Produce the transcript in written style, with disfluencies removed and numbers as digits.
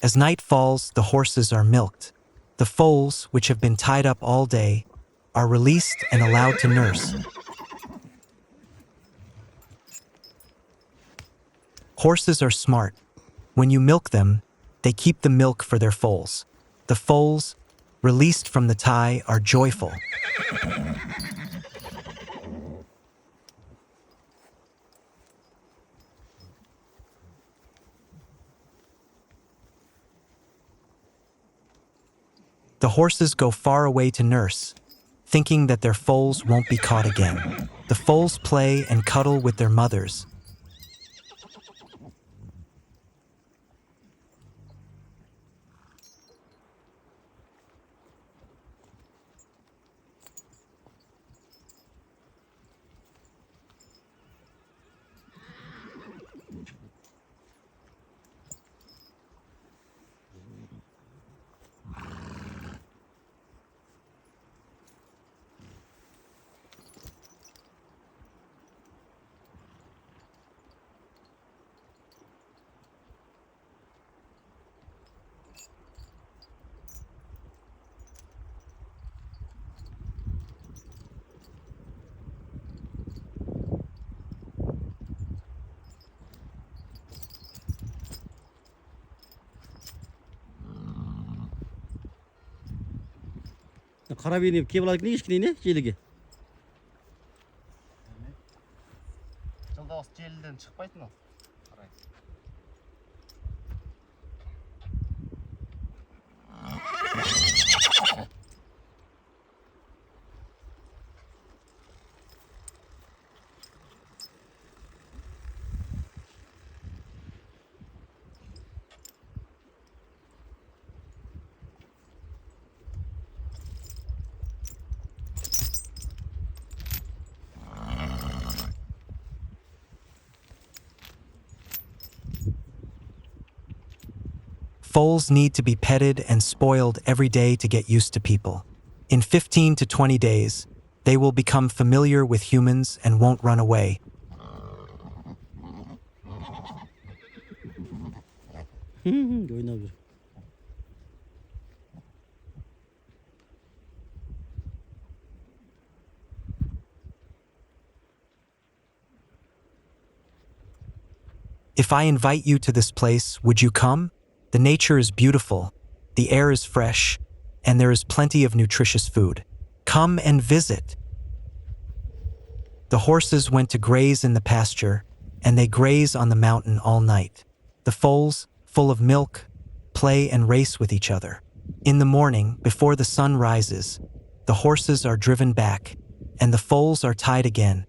As night falls, the horses are milked. The foals, which have been tied up all day, are released and allowed to nurse. Horses are smart. When you milk them, they keep the milk for their foals. The foals, released from the tie, are joyful. The horses go far away to nurse, thinking that their foals won't be caught again. The foals play and cuddle with their mothers. Қара бейне кеп алады екен кішкене желіге. Жылда осы желіден шықпайтын ол. Foals need to be petted and spoiled every day to get used to people. In 15 to 20 days, they will become familiar with humans and won't run away. If I invite you to this place, would you come? The nature is beautiful, the air is fresh, and there is plenty of nutritious food. Come and visit. The horses went to graze in the pasture, and they graze on the mountain all night. The foals, full of milk, play and race with each other. In the morning, before the sun rises, the horses are driven back, and the foals are tied again.